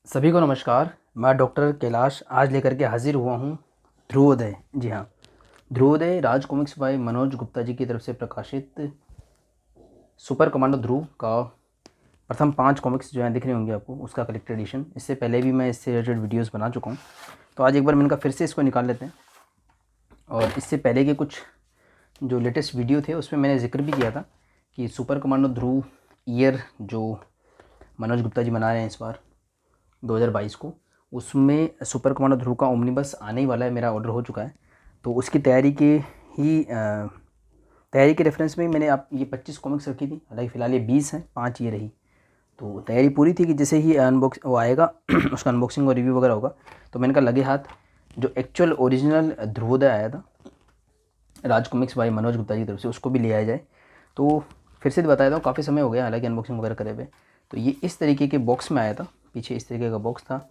सभी को नमस्कार। मैं डॉक्टर कैलाश आज लेकर के हाजिर हुआ हूँ ध्रुवोदय। जी हाँ, ध्रुवोदय राज कॉमिक्स बाय मनोज गुप्ता जी की तरफ से प्रकाशित सुपर कमांडो ध्रुव का प्रथम 5 कॉमिक्स जो हैं दिख रहे होंगे आपको, उसका कलेक्टेड एडिशन। इससे पहले भी मैं इससे रिलेटेड वीडियोस बना चुका हूँ, तो आज एक बार मैंने कहा फिर से इसको निकाल लेते हैं। और इससे पहले के कुछ जो लेटेस्ट वीडियो थे उसमें मैंने जिक्र भी किया था कि सुपर कमांडो ध्रुव ईयर जो मनोज गुप्ता जी मना रहे हैं इस बार 2022 को, उसमें सुपर कमांडो ध्रुव का ओमनिबस आने ही वाला है, मेरा ऑर्डर हो चुका है। तो उसकी तैयारी के रेफरेंस में मैंने आप ये 25 कॉमिक्स रखी थी। हालांकि फ़िलहाल ये 20 हैं, 5 ये रही। तो तैयारी पूरी थी कि जैसे ही वो आएगा उसका अनबॉक्सिंग और रिव्यू वगैरह होगा, तो मैंने कहा लगे हाथ जो एक्चुअल ओरिजिनल ध्रुवोदय आया था राज कॉमिक्स बाय मनोज गुप्ता जी की तरफ से, उसको भी ले आया जाए। तो फिर से बता देता हूँ, काफ़ी समय हो गया हालांकि अनबॉक्सिंग वगैरह करे हुए। तो ये इस तरीके के बॉक्स में आया था, पीछे इस तरीके का बॉक्स था।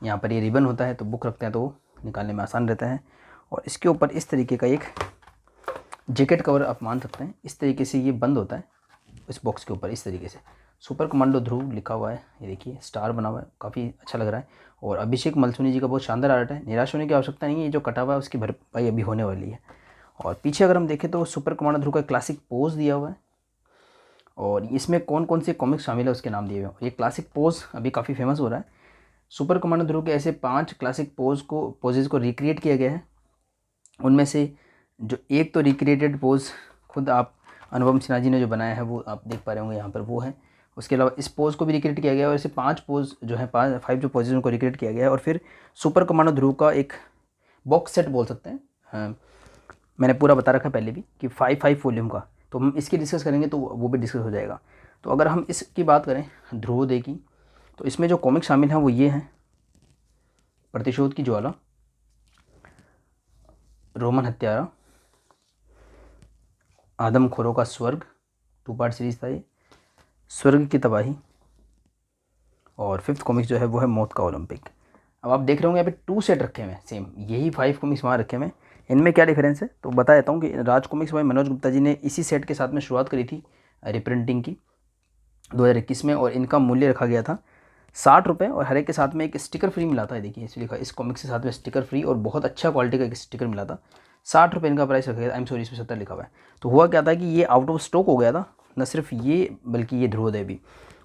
यहाँ पर ये रिबन होता है, तो बुक रखते हैं तो निकालने में आसान रहता है। और इसके ऊपर इस तरीके का एक जैकेट कवर आप मान सकते हैं, इस तरीके से ये बंद होता है। इस बॉक्स के ऊपर इस तरीके से सुपर कमांडो ध्रुव लिखा हुआ है, ये देखिए स्टार बना हुआ है, काफ़ी अच्छा लग रहा है। और अभिषेक मलसुनी जी का बहुत शानदार आर्ट है, निराश होने की आवश्यकता नहीं है। ये जो कटा हुआ है उसकी भरपाई अभी होने वाली है। और पीछे अगर हम देखें तो सुपर कमांडो ध्रुव का क्लासिक पोज दिया हुआ है, और इसमें कौन कौन से कॉमिक्स शामिल है उसके नाम दिए हुए हैं। ये क्लासिक पोज अभी काफ़ी फेमस हो रहा है। सुपर कमांडो ध्रुव के ऐसे 5 क्लासिक पोजेज़ को रिक्रिएट किया गया है। उनमें से जो एक तो रिक्रिएटेड पोज खुद आप अनुपम सिन्हा जी ने जो बनाया है वो आप देख पा रहे होंगे यहाँ पर, वो है। उसके अलावा इस पोज को भी रिक्रिएट किया गया है, और ऐसे 5 पोज जो है 5 जो पोजेज उनको रिक्रिएट किया गया है। और फिर सुपर कमांडो ध्रुव का एक बॉक्स सेट बोल सकते हैं। मैंने पूरा बता रखा है पहले भी कि 5 वॉल्यूम का, तो हम इसकी डिस्कस करेंगे तो वो भी डिस्कस हो जाएगा। तो अगर हम इसकी बात करें ध्रुवोदय की, तो इसमें जो कॉमिक शामिल हैं वो ये हैं: प्रतिशोध की ज्वाला, रोमन हत्यारा, आदमखोरों का स्वर्ग, 2 पार्ट सीरीज था ये, स्वर्ग की तबाही, और 5th कॉमिक्स जो है वो है मौत का ओलंपिक। अब आप देख रहे होंगे यहाँ पे 2 सेट रखे हुए हैं, सेम यही 5 कॉमिक्स वहाँ रखे हुए हैं। इनमें क्या डिफरेंस है तो बता देता हूँ कि राज कॉमिक्स बाय मनोज गुप्ता जी ने इसी सेट के साथ में शुरुआत करी थी रिप्रिंटिंग की 2021 में, और इनका मूल्य रखा गया था 60 रुपये, और हर एक के साथ में एक स्टिकर फ्री मिला था। देखिए इसमें लिखा, इस कॉमिक्स के साथ में स्टिकर फ्री, और बहुत अच्छा क्वालिटी का एक स्टिकर मिला था। 60 रुपये इनका प्राइस रखा गया था। इसमें 70 लिखा हुआ है। तो हुआ क्या था कि ये आउट ऑफ स्टॉक हो गया था, न सिर्फ ये बल्कि ये ध्रुवोदय भी।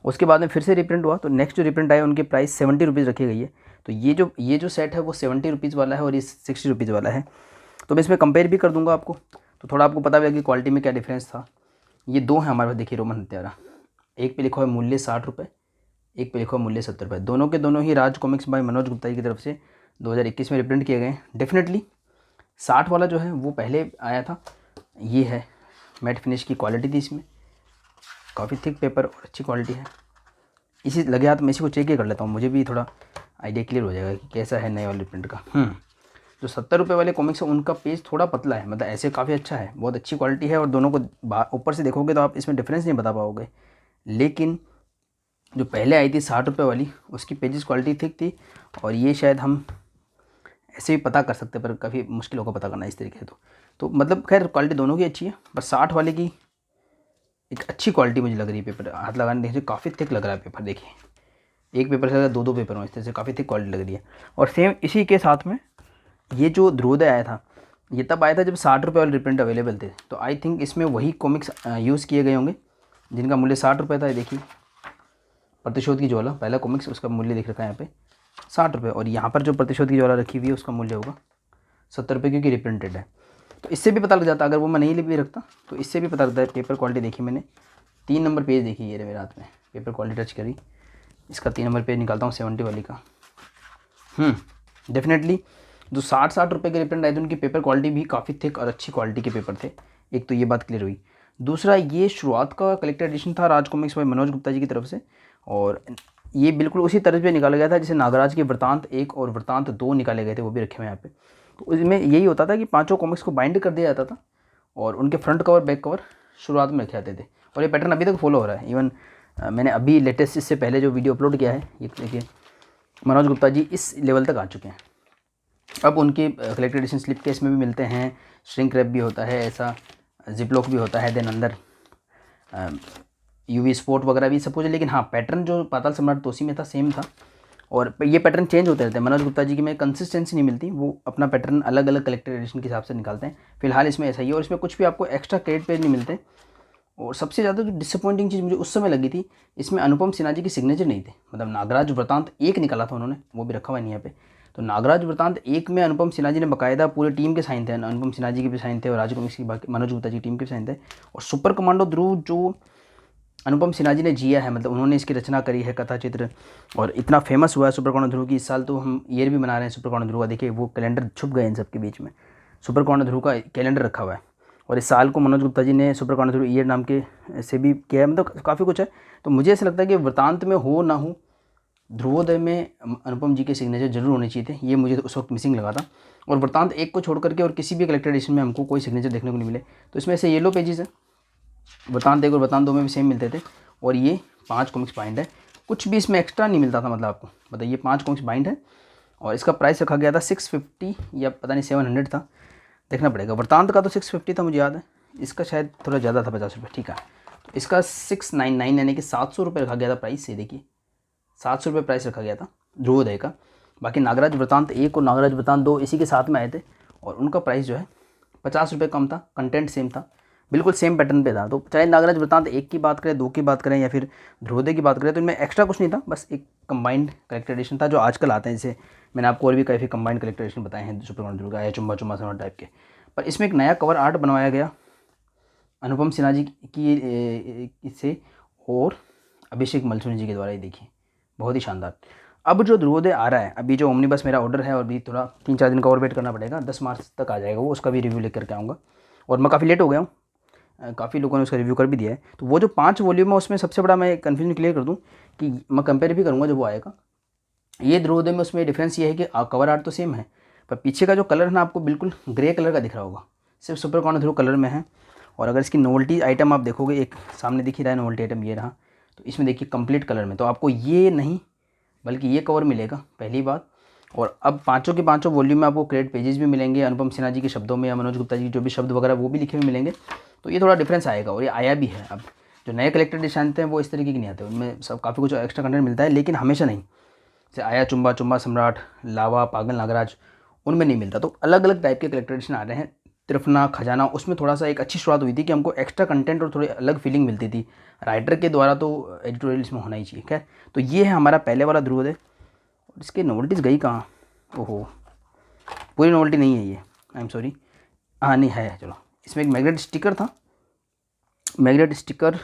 उसके बाद में फिर से रिप्रिंट हुआ, तो नेक्स्ट जो रिप्रिंट आया उनकी प्राइस 70 रुपीज़ रखी गई है। तो ये जो सेट है वो 70 रुपीज़ वाला है, और ये 60 रुपीज़ वाला है। तो मैं इसमें कंपेयर भी कर दूंगा आपको, तो थोड़ा आपको पता भी कि क्वालिटी में क्या डिफरेंस था। ये 2 हैं हमारे पास, देखिए रोमन हत्यारा, एक पे लिखा हुआ है मूल्य 60 रुपये, एक पे लिखा हुआ मूल्य 70 रुपये। दोनों के दोनों ही राज कॉमिक्स बाय मनोज गुप्ता जी की तरफ से 2021 में रिप्रिंट किए गए हैं। डेफिनेटली 60 वाला जो है वो पहले आया था, ये है मैट फिनिश की क्वालिटी थी इसमें, काफ़ी थिक पेपर और अच्छी क्वालिटी है। इसी लगे हाथ मैं इसी को चेक ही कर लेता हूँ, मुझे भी थोड़ा आइडिया क्लियर हो जाएगा कि कैसा है नए वाले प्रिंट का। जो 70 रुपये वाले कॉमिक्स है उनका पेज थोड़ा पतला है, मतलब ऐसे काफ़ी अच्छा है, बहुत अच्छी क्वालिटी है, और दोनों को ऊपर से देखोगे तो आप इसमें डिफरेंस नहीं बता पाओगे। लेकिन जो पहले आई थी 60 रुपये वाली, उसकी पेजेस क्वालिटी थिक थी, और ये शायद हम ऐसे भी पता कर सकते हैं, पर काफ़ी मुश्किल होगा पता करना इस तरीके से। तो मतलब खैर क्वालिटी दोनों की अच्छी है, बस 60 वाले की एक अच्छी क्वालिटी मुझे लग रही है। पेपर हाथ लगाने देखिए काफ़ी थिक लग रहा है पेपर, देखिए एक पेपर से ज़्यादा 2 पेपर हों, इस तरह से काफ़ी थिक क्वालिटी लग रही है। और सेम इसी के साथ में ये जो ध्रुवोदय आया था, ये तब आया था जब 60 रुपये वाले रिप्रिंट अवेलेबल थे। तो आई थिंक इसमें वही कॉमिक्स यूज़ किए गए होंगे जिनका मूल्य 60 रुपये था। देखिए प्रतिशोध की ज्वाला पहला कॉमिक्स, उसका मूल्य दिख रखा है यहाँ पे 60 रुपये, और यहाँ पर जो प्रतिशोध की ज्वाला रखी हुई है उसका मूल्य होगा 70 रुपये, क्योंकि रिप्रिंटेड है। तो इससे भी पता लग जाता, अगर वो मैं नहीं भी रखता तो इससे भी पता लगता है। पेपर क्वालिटी देखी मैंने, 3 नंबर पेज देखी ये मेरे हाथ में, पेपर क्वालिटी टच करी, इसका 3 नंबर पेज निकालता हूँ 70 वाली का। डेफिनेटली जो 60 रुपये के रिप्रिंट आए थे उनकी पेपर क्वालिटी भी काफ़ी थिक और अच्छी क्वालिटी के पेपर थे। एक तो ये बात क्लियर हुई। दूसरा, ये शुरुआत का कलेक्टर एडिशन था राज कॉमिक्स बाय मनोज गुप्ता जी की तरफ से, और ये बिल्कुल उसी तरह पे निकाला गया था जैसे नागराज के वृतांत 1 और वृतांत 2 निकाले गए थे, वो भी रखे हुए हैं यहाँ पे। तो इसमें यही होता था कि 5 कॉमिक्स को बाइंड कर दिया जाता था, और उनके फ्रंट कवर बैक कवर शुरुआत में रखे जाते थे, और ये पैटर्न अभी तक फॉलो हो रहा है। इवन मैंने अभी लेटेस्ट इससे पहले जो वीडियो अपलोड किया है, ये देखिए मनोज गुप्ता जी इस लेवल तक आ चुके हैं। अब उनके कलेक्टेड एडिशन स्लिप केस में भी मिलते हैं, श्रिंक रैप भी होता है, ऐसा जिपलॉक भी होता है, देन अंदर यूवी स्पोर्ट वगैरह भी सब कुछ है। लेकिन हाँ, पैटर्न जो पाताल सम्राट तोसी में था सेम था, और ये पैटर्न चेंज होते रहते हैं। मनोज गुप्ता जी की में कंसिस्टेंसी नहीं मिलती, वो अपना पैटर्न अलग अलग कलेक्टर एडिशन के हिसाब से निकालते हैं। फिलहाल इसमें ऐसा ही है, और इसमें कुछ भी आपको एक्स्ट्रा क्रेडिट पेज नहीं मिलते। और सबसे ज़्यादा जो डिसअपॉइंटिंग चीज़ मुझे उस समय लगी थी, इसमें अनुपम सिन्हा जी की सिग्नेचर नहीं थे। मतलब नागराज वृतांत एक निकाला था उन्होंने, वो भी रखा हुआ नहीं यहाँ पे। तो नागराज वृतांत एक में अनुपम सिन्हा जी ने बाकायदा पूरी टीम के साइन थे, अनुपम सिन्हा जी के भी साइन थे और राज कॉमिक्स की बाकी मनोज गुप्ता जी की टीम के भी साइन थे। और सुपर कमांडो ध्रुव जो अनुपम सिन्हा जी ने जिया है, मतलब उन्होंने इसकी रचना करी है कथा चित्र, और इतना फेमस हुआ है सुपर कमांडो ध्रुव की। इस साल तो हम ईयर भी मना रहे हैं सुपर कमांडो ध्रुव का, देखिए वो कैलेंडर छुप गए इन सब के बीच में, सुपर कमांडो ध्रुव का कैलेंडर रखा हुआ है। और इस साल को मनोज गुप्ता जी ने सुपर कमांडो ध्रुव ईयर नाम के से भी किया है, मतलब काफ़ी कुछ है। तो मुझे ऐसा लगता है कि वृतांत में हो ना हो, ध्रुवोदय में अनुपम जी के सिग्नेचर जरूर होने चाहिए थे, ये मुझे उस वक्त मिसिंग लगा था। और वृतांत एक को छोड़ करके और किसी भी कलेक्टर एडिशन में हमको कोई सिग्नेचर देखने को नहीं मिले। तो इसमें से येलो पेजेस है, वृतांत एक और वृतांत दो में भी सेम मिलते थे, और ये 5 कॉमिक्स बाइंड है, कुछ भी इसमें एक्स्ट्रा नहीं मिलता था। मतलब आपको बताइए 5 कॉमिक्स बाइंड है, और इसका प्राइस रखा गया था 650 या पता नहीं 700 था, देखना पड़ेगा। वृतांत का तो 650 था मुझे याद है, इसका शायद थोड़ा ज़्यादा था 50 रुपये, ठीक है। तो इसका 699 यानी कि 700 रुपये रखा गया था प्राइस, ये देखिए 700 रुपये प्राइस रखा गया था ध्रुवोदय का। बाकी नागराज वृतांत एक और नागराज वृतांत दो इसी के साथ में आए थे, और उनका प्राइस जो है 50 रुपये कम था, कंटेंट सेम था, बिल्कुल सेम पैटर्न पे था। तो चाहे नागराज वृतांत एक की बात करें, दो की बात करें, या फिर ध्रुवोदय की बात करें, तो इनमें एक्स्ट्रा कुछ नहीं था, बस एक कंबाइंड कलेक्टर एडिशन था जो आजकल आते हैं। जैसे मैंने आपको और भी काफ़ी कंबाइंड कलेक्टर एडिशन बताए हैं सुपर कमांडो ध्रुव का, या चुम्बा चुम्बा समा टाइप के। पर इसमें एक नया कवर आर्ट बनवाया गया अनुपम सिन्हा जी की से और अभिषेक मल्होत्रा जी के द्वारा, ही देखिए बहुत ही शानदार। अब जो ध्रुवोदय आ रहा है, अभी जो ओमनीबस मेरा ऑर्डर है, और भी थोड़ा 3-4 दिन का और वेट करना पड़ेगा, 10 मार्च तक आ जाएगा वो, उसका भी रिव्यू लेकर के आऊँगा। और मैं काफ़ी लेट हो गया हूँ, काफ़ी लोगों ने उसका रिव्यू कर भी दिया है। तो वो जो 5 वॉल्यूम है उसमें सबसे बड़ा मैं कन्फ्यूजन क्लियर कर दूँ कि मैं कंपेयर भी करूँगा जब वो आएगा। ये ध्रुवोदय में उसमें डिफरेंस ये है कि कवर आर्ट तो सेम है, पर पीछे का जो कलर है ना आपको बिल्कुल ग्रे कलर का दिख रहा होगा, सिर्फ सुपर कमांडो ध्रुव कलर में है। और अगर इसकी नोवेल्टी आइटम आप देखोगे, एक सामने दिख ही रहा है नोवेल्टी आइटम, ये रहा, तो इसमें देखिए कंप्लीट कलर में, तो आपको ये नहीं बल्कि ये कवर मिलेगा, पहली बात। और अब पाँचों के पाँचों वॉल्यूम में आपको क्रेडिट पेजेस भी मिलेंगे अनुपम सिन्हा जी के शब्दों में, या मनोज गुप्ता जी के जो भी शब्द वगैरह वो भी लिखे हुए मिलेंगे। तो ये थोड़ा डिफरेंस आएगा, और ये आया भी है। अब जो नए कलेक्टर एडिशन आते हैं वो इस तरीके के नहीं आते, उनमें सब काफ़ी कुछ एक्स्ट्रा कंटेंट मिलता है, लेकिन हमेशा नहीं। जैसे आया चुम्बा चुम्बा सम्राट, लावा, पागल नागराज, उनमें नहीं मिलता। तो अलग अलग टाइप के कलेक्टर एडिशन आ रहे हैं। तिरफना, खजाना, उसमें थोड़ा सा एक अच्छी शुरुआत हुई थी कि हमको एक्स्ट्रा कंटेंट और थोड़ी अलग फीलिंग मिलती थी राइटर के द्वारा, तो एडिटोरियल इसमें होना ही चाहिए। खैर, तो ये है हमारा पहले वाला ध्रुवोदय। और इसकी नोवेल्टीज़ गई कहाँ, ओहो पूरी नोवेल्टी नहीं है ये, आई एम सॉरी। हाँ नहीं है, चलो। इसमें एक मैग्नेट स्टिकर था, मैग्नेट स्टिकर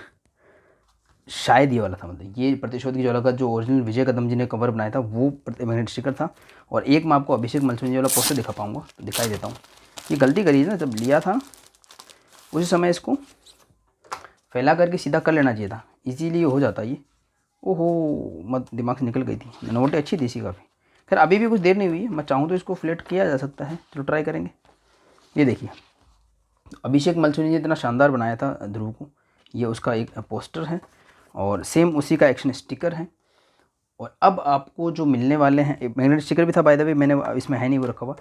शायद ये वाला था, मतलब ये प्रतिशोध की ज्वाला का जो ओरिजिनल विजय कदम जी ने कवर बनाया था वो मैग्नेट स्टिकर था। और एक मैं आपको अभिषेक मल्होत्रा जी वाला पोस्टर दिखा पाऊँगा, तो दिखाई देता हूँ। ये गलती करी है ना, जब लिया था उसी समय इसको फैला करके सीधा कर लेना चाहिए था, इजीली हो जाता ये। ओहो, मत दिमाग से निकल गई थी, नोट अच्छी थी इसी काफ़ी। खैर अभी भी कुछ देर नहीं हुई है, मैं चाहूँ तो इसको फ्लेट किया जा सकता है, चलो ट्राई करेंगे। ये देखिए अभिषेक मल्होत्रा जी ने इतना शानदार बनाया था ध्रुव को, ये उसका एक पोस्टर है, और सेम उसी का एक्शन स्टिकर है। और अब आपको जो मिलने वाले हैं, एक मैग्नेट स्टिकर भी था बाय द वे, मैंने इसमें है नहीं वो रखा हुआ,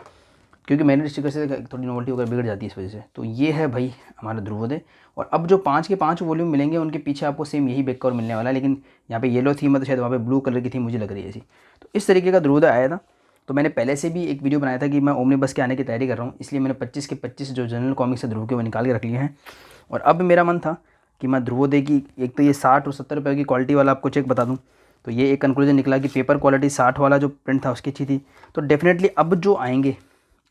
क्योंकि मैग्नेट स्टिकर से थोड़ी नोवेल्टी वगैरह बिगड़ जाती है इस वजह से। तो ये है भाई हमारा ध्रुवोदय। और अब जो 5 के 5 वॉल्यूम मिलेंगे उनके पीछे आपको सेम यही बैक कवर मिलने वाला है, लेकिन यहाँ पे येलो थीम है तो शायद वहाँ पे ब्लू कलर की थीम मुझे लग रही है ऐसी। तो इस तरीके का ध्रुवोदय आया था। तो मैंने पहले से भी एक वीडियो बनाया था कि मैं ओमनीबस के आने की तैयारी कर रहा हूँ, इसलिए मैंने 25 के 25 जो जनरल कॉमिक्स है ध्रुव के वो निकाल के रख लिए हैं। और अब मेरा मन था कि मैं ध्रुवोदय की, एक तो ये 60 और 70 रुपये की क्वालिटी वाला आपको चेक बता दूँ। तो ये एक कंक्लूजन निकला कि पेपर क्वालिटी 60 वाला जो प्रिंट था उसकी अच्छी थी। तो डेफिनेटली अब जो आएंगे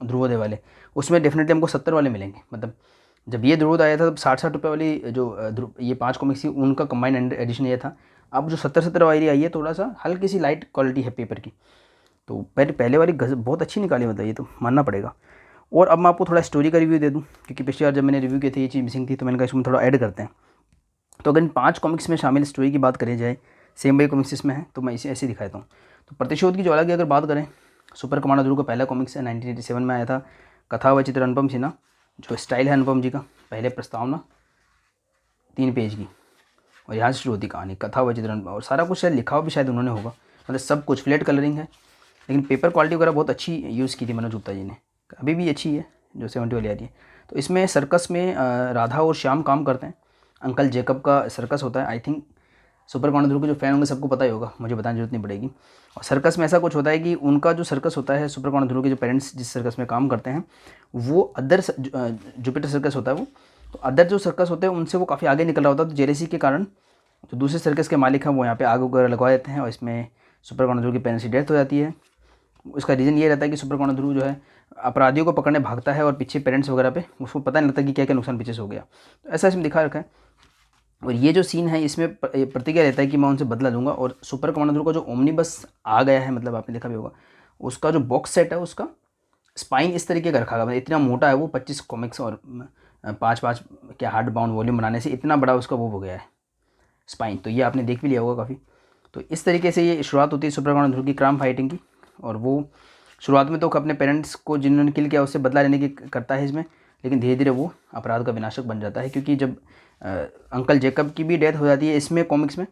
ध्रुवोदय वाले, उसमें डेफिनेटली हमको 70 वाले मिलेंगे। मतलब जब ये ध्रुवोदय आया था तब 60-60 रुपये वाली जो ये 5 कॉमिक्स थी उनका कंबाइंड एडिशन ये था। अब जो 70-70 वाली आई है, थोड़ा सा हल्की सी लाइट क्वालिटी है पेपर की। तो पहले वाली बहुत अच्छी निकाली, मतलब ये तो मानना पड़ेगा। और अब मैं आपको थोड़ा स्टोरी का रिव्यू दे दूँ, क्योंकि पिछली बार जब मैंने रिव्यू किए थे ये चीज़ मिसिंग थी, तो मैंने कहा इसमें थोड़ा ऐड करते हैं। तो अगर इन 5 कॉमिक्स में शामिल स्टोरी की बात करी जाए, सेम भाई कॉमिक्स इसमें है, तो मैं इसे ऐसे दिखाता हूँ। तो प्रतिशोध की ज्वाला की अगर बात करें, सुपर कमांडो ध्रुव का पहला कॉमिक्स है, 1987 में आया था। कथा व चित्र अनुपम सिन्हा, जो स्टाइल है अनुपम जी का, पहले प्रस्तावना 3 पेज की, और यहाँ से शुरू होती कहानी, कथा व चित्र अनुपम, और सारा कुछ शायद लिखा हुआ भी शायद उन्होंने होगा, मतलब सब कुछ फ्लैट कलरिंग है। लेकिन पेपर क्वालिटी वगैरह बहुत अच्छी यूज़ की थी मनोज गुप्ता जी ने, अभी भी अच्छी है जो 70 वाली आ रही है। तो इसमें सर्कस में राधा और श्याम काम करते हैं। अंकल जेकब का सर्कस होता है। आई थिंक सुपर कमांडो ध्रुव के जो फैन होंगे सबको पता ही होगा, मुझे बताने की जरूरत नहीं पड़ेगी। और सर्कस में ऐसा कुछ होता है कि उनका जो सर्कस होता है, सुपर कमांडो ध्रुव के जो पेरेंट्स जिस सर्कस में काम करते हैं वो अदर जुपिटर सर्कस होता है वो, तो अदर जो सर्कस होते हैं उनसे वो काफ़ी आगे निकल रहा होता है। तो जेलेसी के कारण जो दूसरे सर्कस के मालिक हैं वो यहाँ पे आग वगैरह लगवा देते हैं और इसमें सुपर कमांडो ध्रुव की पेरेंट्स की डेथ हो जाती है। उसका रीज़न ये रहता है कि सुपर कमांडो ध्रुव जो है अपराधियों को पकड़ने भागता है और पीछे पेरेंट्स वगैरह पे उसको पता नहीं लगता कि क्या क्या नुकसान पीछे से हो गया। तो ऐसा इसमें दिखा रखा है। और ये जो सीन है इसमें प्रतिज्ञा रहता है कि मैं उनसे बदला लूँगा। और सुपर कमांडो ध्रुव का जो ओमनीबस आ गया है, मतलब आपने देखा भी होगा, उसका जो बॉक्स सेट है उसका स्पाइन इस तरीके का रखा गया, मतलब इतना मोटा है वो, 25 कॉमिक्स और 5-5 क्या हार्ड बाउंड वॉल्यूम बनाने से इतना बड़ा उसका वो हो गया है स्पाइन। तो ये आपने देख भी लिया होगा काफ़ी। तो इस तरीके से ये शुरुआत होती है सुपर कमांडो ध्रुव की क्राइम फाइटिंग की। और वो शुरुआत में तो अपने पेरेंट्स को जिन्होंने किल किया उससे बदला लेने की करता है इसमें, लेकिन धीरे धीरे वो अपराध का विनाशक बन जाता है। क्योंकि जब अंकल जेकब की भी डेथ हो जाती है इसमें कॉमिक्स में,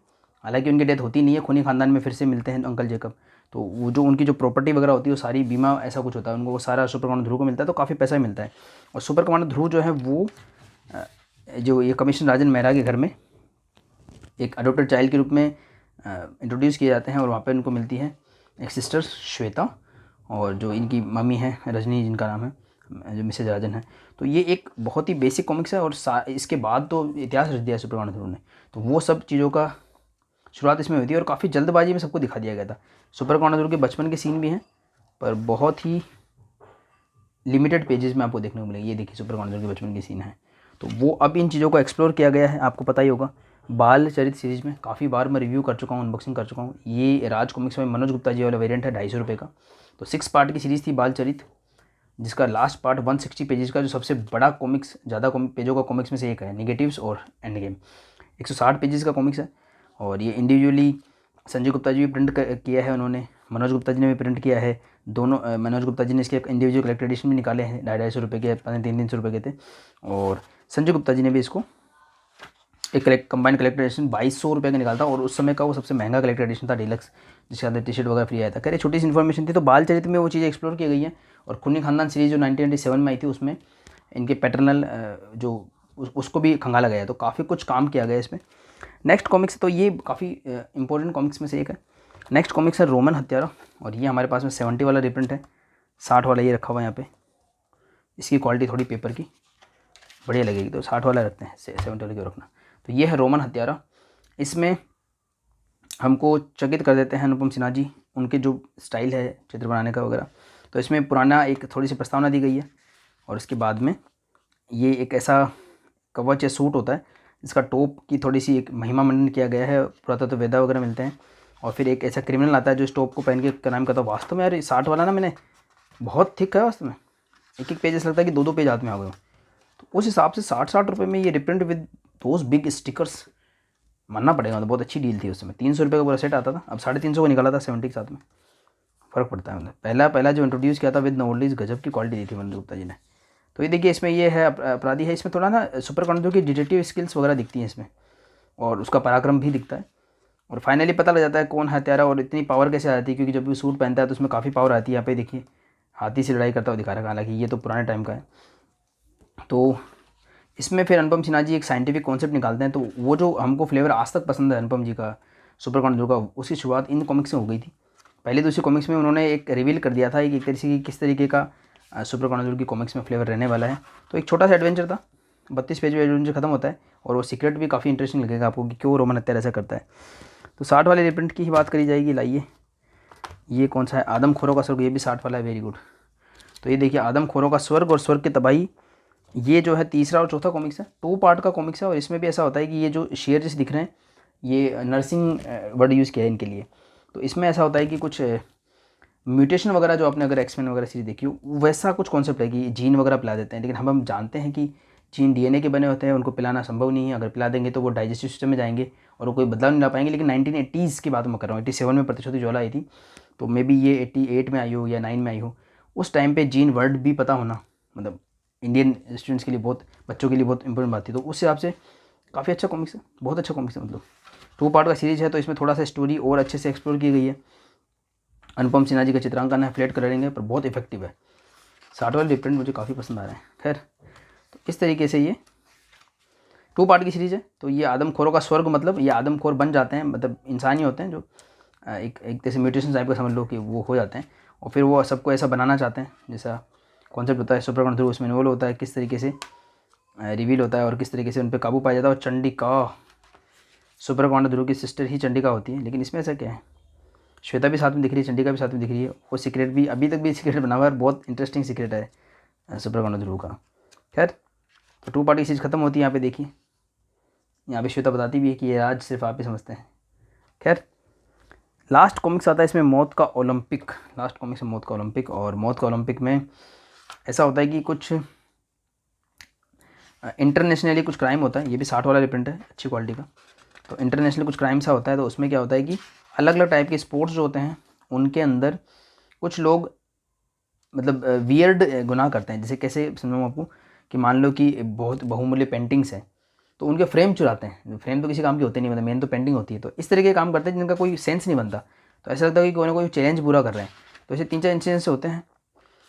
हालांकि उनकी डेथ होती नहीं है, खूनी खानदान में फिर से मिलते हैं अंकल जेकब, तो वो जो उनकी जो प्रॉपर्टी वगैरह होती है वो सारी बीमा ऐसा कुछ होता है उनको, वो सारा सुपर कमांडो ध्रुव को मिलता है, तो काफ़ी पैसा मिलता है। और सुपर कमांडो ध्रुव जो है वो जो ये कमिश्नर राजन मेहरा के घर में एक अडोप्टेड चाइल्ड के रूप में इंट्रोड्यूस किए जाते हैं। और वहाँ पे उनको मिलती है एक सिस्टर श्वेता, और जो इनकी मम्मी है रजनी जिनका नाम है, जो मिसेज राजन है। तो ये एक बहुत ही बेसिक कॉमिक्स है। और इसके बाद तो इतिहास रच दिया सुपर कमांडो ध्रुव ने। तो वो सब चीज़ों का शुरुआत इसमें हुई थी और काफ़ी जल्दबाजी में सबको दिखा दिया गया था। सुपर कमांडो ध्रुव के बचपन के सीन भी हैं पर बहुत ही लिमिटेड पेजेस में आपको देखने को मिलेगी। ये देखिए सुपर कमांडो ध्रुव के बचपन के सीन है, तो वो अब इन चीज़ों को एक्सप्लोर किया गया है। आपको पता ही होगा बाल चरित सीरीज़ में काफ़ी बार मैं रिव्यू कर चुका हूँ, अनबॉक्सिंग कर चुका हूँ। ये राज कॉमिक्स में मनोज गुप्ता जी वाला वेरिएंट है 250 रुपये का। तो 6 पार्ट की सीरीज़ थी बाल चरित, जिसका लास्ट पार्ट 160 पेजेस का जो सबसे बड़ा कॉमिक्स, ज़्यादा पेजों का कॉमिक्स में से एक है, निगेटिव्स और एंड गेम 160 पेजेस का कॉमिक्स है। और ये इंडिविजुअली संजय गुप्ता जी भी प्रिंट किया है उन्होंने, मनोज गुप्ता जी ने भी प्रिंट किया है। दोनों मनोज गुप्ता जी ने इसके इंडिविजुअल कलेक्टर एडिशन भी निकाले हैं, 250 रुपये के, 300 रुपये के थे। और संजय गुप्ता जी ने भी इसको एक कंबाइंड कलेक्टर एडिशन 2200 रुपये का निकाला था। और उस समय का वो सबसे महंगा कलेक्टर एडिशन था, डीलक्स, जिसके अंदर टी शर्ट वगैरह फ्री आया था। कह रहे छोटी सी इन्फॉर्मेशन थी। तो बाल चरित्र में वो चीज़ें एक्सप्लोर की गई हैं। और खूनी खानदान सीरीज़ जो 1997 में आई थी उसमें इनके पैटर्नल जो उसको भी खंगाला गया है। तो काफ़ी कुछ काम किया गया इसमें। नेक्स्ट कॉमिक्स, तो ये काफ़ी इंपॉर्टेंट कॉमिक्स में से एक है। नेक्स्ट कॉमिक्स है रोमन हत्यारा। और ये हमारे पास में 70 वाला रिप्रिंट है, 60 वाला ये रखा हुआ है यहाँ पे। इसकी क्वालिटी थोड़ी पेपर की बढ़िया लगेगी, तो 60 वाला रखते हैं, 70 वाले क्यों रखना। तो ये है रोमन हत्यारा। इसमें हमको चकित कर देते हैं अनुपम सिन्हा जी, उनके जो स्टाइल है चित्र बनाने का वगैरह। तो इसमें पुराना एक थोड़ी सी प्रस्तावना दी गई है। और इसके बाद में ये एक ऐसा कवच या सूट होता है जिसका टॉप की थोड़ी सी एक महिमा मंडन किया गया है, पुरातत्व वेदा वगैरह मिलते हैं। और फिर एक ऐसा क्रिमिनल आता है जो इस टॉप को पहन के क्राइम करता है। वास्तव में यार 60 वाला ना मैंने बहुत थिक है वास्तव में, एक पेज ऐसा लगता है कि 2-2 पेज हाथ में आ गए। तो उस हिसाब से 60 रुपये में ये reprint with those big stickers मानना पड़ेगा, मतलब बहुत अच्छी डील थी उस समय। 300 रुपये का पूरा सेट आता था, अब 350 को निकाला था 70 के साथ में, फ़र्क पड़ता है। मतलब पहला जो इंट्रोड्यूस किया था विद नोवल्टीज, गजब की क्वालिटी दी थी मनोज गुप्ता जी ने। तो ये देखिए इसमें ये है अपराधी है, इसमें थोड़ा ना सुपर कमांडो की डिटेक्टिव स्किल्स वगैरह दिखती हैं इसमें, और उसका पराक्रम भी दिखता है। और फाइनली पता लग जाता है कौन हत्यारा और इतनी पावर कैसे आती है, क्योंकि जब भी सूट पहनता है तो उसमें काफ़ी पावर आती है। यहाँ पे देखिए हाथी से लड़ाई करता हुआ दिखा रहा है, हालांकि ये तो पुराने टाइम का है। तो इसमें फिर अनुपम सिन्हा जी एक साइंटिफिक कॉन्सेप्ट निकालते हैं। तो वो जो हमको फ्लेवर आज तक पसंद है अनुपम जी का, सुपर कमांडो का, उसकी शुरुआत इन कॉमिक्स से हो गई थी। पहले दूसरी कॉमिक्स में उन्होंने एक रिवील कर दिया था कि एक तरीके की किस तरीके का सुपर कमांडो की कॉमिक्स में फ्लेवर रहने वाला है। तो एक छोटा सा एडवेंचर था, 32 पेज में एडवेंचर खत्म होता है। और वो सीक्रेट भी काफ़ी इंटरेस्टिंग लगेगा आपको कि क्यों रोमन हत्यारा ऐसा करता है। तो 60 वाले रिप्रिंट की ही बात करी जाएगी। लाइए ये कौन सा है, आदमखोरों का स्वर्ग, ये भी 60 वाला है, वेरी गुड। तो ये देखिए आदमखोरों का स्वर्ग और स्वर्ग की तबाही, ये जो है तीसरा और चौथा कॉमिक्स है, 2 पार्ट का कॉमिक्स है। और इसमें भी ऐसा होता है कि ये जो शेयर जैसे दिख रहे हैं ये नर्सिंग वर्ड यूज़ किया है इनके लिए। तो इसमें ऐसा होता है कि कुछ म्यूटेशन वगैरह जो आपने अगर एक्समेन वगैरह सीरीज देखी हो वैसा कुछ कॉन्सेप्ट है कि जीन वगैरह पिला देते हैं। लेकिन हम जानते हैं कि जीन डीएनए के बने होते हैं, उनको पिलाना संभव नहीं है। अगर पिला देंगे तो वो डाइजेस्टिव सिस्टम में जाएंगे और वो कोई बदलाव नहीं ला पाएंगे। लेकिन 1980s की बात मैं कर रहा हूँ, 87 में प्रतिशोधी ज्वाला आई थी, तो मे बी ये 88 में आई हो या 9 में आई हो। उस टाइम पे जीन वर्ड भी पता होना मतलब इंडियन स्टूडेंट्स के लिए, बहुत बच्चों के लिए बहुत इंपॉर्टेंट बात थी। तो उस हिसाब से काफ़ी अच्छा कॉमिक्स है, बहुत अच्छा कॉमिक्स है। मतलब 2 पार्ट का सीरीज़ है, तो इसमें थोड़ा सा स्टोरी और अच्छे से एक्सप्लोर की गई है। अनुपम सिन्हा जी का चित्रांकन है, फ्लैट कलरिंग है, पर बहुत इफेक्टिव है। 60 वाले रिप्रिंट मुझे काफ़ी पसंद आ रहा है। खैर तो इस तरीके से ये 2 पार्ट की सीरीज़ है। तो ये आदमखोरों का स्वर्ग, मतलब ये आदमखोर बन जाते हैं, मतलब इंसान ही होते हैं जो एक जैसे म्यूटेशन टाइप का समझ लो कि वो हो जाते हैं, और फिर वो सबको ऐसा बनाना चाहते हैं जैसा कॉन्सेप्ट होता है। सुपर कमांडो ध्रुव उसमें इन्वॉल्व होता है, किस तरीके से रिवील होता है और किस तरीके से उन पर काबू पाया जाता है। और चंडिका, सुपर कमांडो ध्रुव की सिस्टर ही चंडिका होती है, लेकिन इसमें ऐसा क्या है, श्वेता भी साथ में दिख रही है, चंडिका भी साथ में दिख रही है। वो सीक्रेट भी अभी तक भी सीक्रेट बना हुआ है, बहुत इंटरेस्टिंग सीक्रेट है सुपर कमांडो ध्रुव का। खैर, तो 2 पार्ट की सीरीज खत्म होती है यहाँ पे। देखिए यहाँ पे श्वेता बताती भी है कि ये राज सिर्फ आप ही समझते हैं। खैर, लास्ट कॉमिक्स आता है इसमें मौत का ओलंपिक। लास्ट कॉमिक्स में मौत का ओलंपिक, और मौत का ओलंपिक में ऐसा होता है कि कुछ इंटरनेशनली कुछ क्राइम होता है। ये भी 60 वाला रिप्रिंट है, अच्छी क्वालिटी का। तो इंटरनेशनल कुछ क्राइम सा होता है, तो उसमें क्या होता है कि अलग अलग टाइप के स्पोर्ट्स जो होते हैं उनके अंदर कुछ लोग मतलब वियर्ड गुनाह करते हैं। जैसे कैसे समझाऊँ आपको, कि मान लो कि बहुत बहुमूल्य पेंटिंग्स हैं, तो उनके फ्रेम चुराते हैं। फ्रेम तो किसी काम के होते नहीं, मतलब मेन तो पेंटिंग होती है। तो इस तरह के काम करते हैं जिनका कोई सेंस नहीं बनता। तो ऐसा लगता है कि कोई ना कोई चैलेंज पूरा कर रहे हैं। तो ऐसे 3-4 इंसिडेंट्स होते हैं।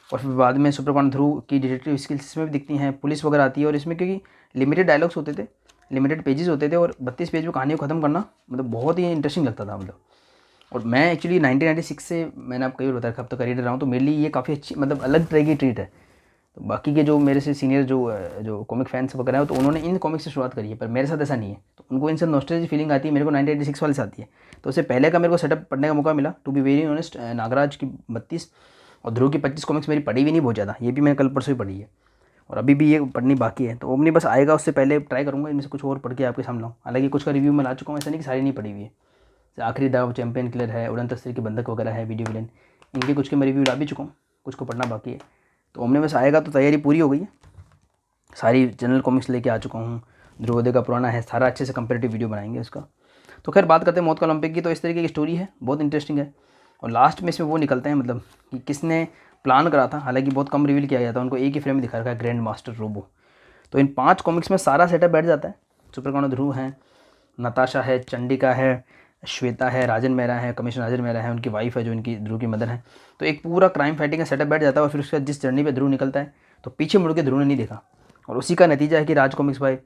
और फिर बाद में सुपर कमांडो ध्रुव की डिटेक्टिव स्किल्स इसमें भी दिखती हैं, पुलिस वगैरह आती है। और इसमें क्योंकि लिमिटेड डायलॉग्स होते थे, लिमिटेड पेजेस होते थे, और 32 पेज में कहानी को ख़त्म करना मतलब बहुत ही इंटरेस्टिंग लगता था मतलब। और मैं एक्चुअली 1996 से मैंने आप कई बार बताया, कब तक करीड रहा हूँ, तो मेरे लिए ये काफ़ी अच्छी मतलब अलग तरह की ट्रीट है। तो बाकी के जो मेरे से सीनियर जो कॉमिक फैंस वगैरह हैं, तो उन्होंने इन कॉमिक्स से शुरुआत करी है, पर मेरे साथ ऐसा नहीं है। तो उनको इनसे नॉस्टैल्जिक फीलिंग आती है, मेरे को 1986 वाले से आती है। तो उससे पहले का मेरे को सेटअप पढ़ने का मौका मिला, to be very honest. Nagraj की 32 और ध्रुव की 25 कॉमिक्स मेरी पढ़ी भी नहीं बहुत ज़्यादा, ये भी मैंने कल परसों ही पढ़ी है, और अभी भी ये पढ़नी बाकी है। तो ओमनी बस आएगा, उससे पहले ट्राई करूँगा इनमें से कुछ और पढ़ के आपके सामने लाऊँ। हालांकि कुछ का रिव्यू मैं ला चुका हूँ, ऐसा नहीं कि सारी नहीं पढ़ी हुई है। जैसे आखिरी दाव, चैंपियन किलर है, उड़न तस्वीर के बंधक वगैरह है, वीडियो विलेन, इनके कुछ के मैं रिव्यू ला भी चुका हूँ, कुछ को पढ़ना बाकी है। तो ओमनी बस आएगा तो तैयारी पूरी हो गई है, सारी जनरल कॉमिक्स लेके आ चुका हूँ। ध्रुवोदय का पुराना है सारा, अच्छे से कंपेरेटिव वीडियो बनाएंगे उसका। तो खैर बात करते हैं मौत का ओलंपिक की। तो इस तरीके की स्टोरी है, बहुत इंटरेस्टिंग है। और लास्ट में इसमें वो निकलते हैं मतलब कि किसने प्लान करा था। हालांकि बहुत कम रिवील किया गया था, उनको एक ही फ्रेम में दिखा रखा है, ग्रैंड मास्टर रोबो। तो इन 5 कॉमिक्स में सारा सेटअप बैठ जाता है। सुपर कमांडो ध्रुव है, नताशा है, चंडिका है, श्वेता है, राजन मेहरा है, कमिश्नर राजन मेहरा है, उनकी वाइफ है जो इनकी ध्रुव की मदर है। तो एक पूरा क्राइम फाइटिंग का सेटअप बैठ जाता है। और फिर उसके बाद जिस जर्नी पे ध्रुव निकलता है, तो पीछे मुड़ के ध्रुव ने नहीं देखा। और उसी का नतीजा है कि राज कॉमिक्स भाई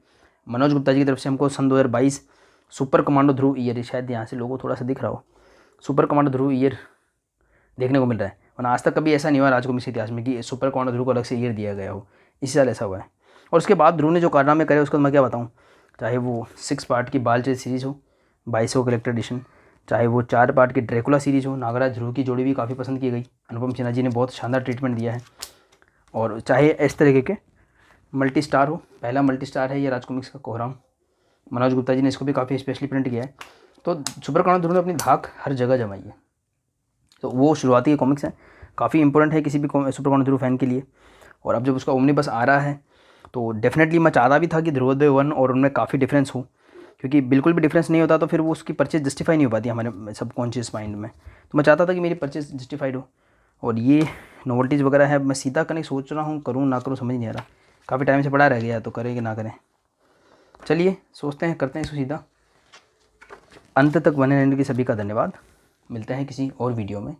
मनोज गुप्ता जी की तरफ से हमको सन 2022 सुपर कमांडो ध्रुव ईयर, शायद यहाँ से लोगो थोड़ा सा दिख रहा हो, सुपर कमांडो ध्रुव ईयर देखने को मिल रहा है। और आज तक कभी ऐसा नहीं हुआ राज कॉमिक्स के इतिहास में कि सुपर कमांडो ध्रुव को अलग से ईयर दिया गया हो। इसी साल ऐसा हुआ है। और उसके बाद ध्रुव ने जो कारनामे करे उसका मैं क्या बताऊँ, चाहे वो 6 पार्ट की बालचरित सीरीज़ हो 2200 कलेक्टर एडिशन, चाहे वो 4 पार्ट की ड्रैकुला सीरीज़ हो, नागराज ध्रुव की जोड़ी भी काफ़ी पसंद की गई, अनुपम सिन्हा जी ने बहुत शानदार ट्रीटमेंट दिया है। और चाहे इस तरीके के मल्टी स्टार हो, पहला मल्टी स्टार है ये राज कॉमिक्स का कोहराम, मनोज गुप्ता जी ने इसको भी काफ़ी स्पेशली प्रिंट किया है। तो सुपर कमांडो ध्रुव ने अपनी धाक हर जगह जमाई है। तो वो शुरुआती कॉमिक्स हैं, काफ़ी इंपॉर्टेंट है किसी भी सुपर कमांडो ध्रुव फैन के लिए। और अब जब उसका ओमनीबस आ रहा है, तो डेफिनेटली मैं चाहता भी था कि ध्रुवोदय 1 और उनमें काफ़ी डिफरेंस हो, क्योंकि बिल्कुल भी डिफरेंस नहीं होता तो फिर वो उसकी परचेज जस्टिफाई नहीं हो पाती हमारे सबकॉन्शियस माइंड में। तो मैं चाहता था कि मेरी परचेज जस्टिफाइड हो। और ये नोवल्टीज़ वगैरह है, मैं सीधा करने सोच रहा हूँ, करूँ ना करूँ समझ नहीं आ रहा। काफ़ी टाइम से पड़ा रह गया, तो करें कि ना करें। चलिए सोचते हैं, करते हैं इसको सीधा। अंत तक बने रहने के सभी का धन्यवाद। मिलते हैं किसी और वीडियो में।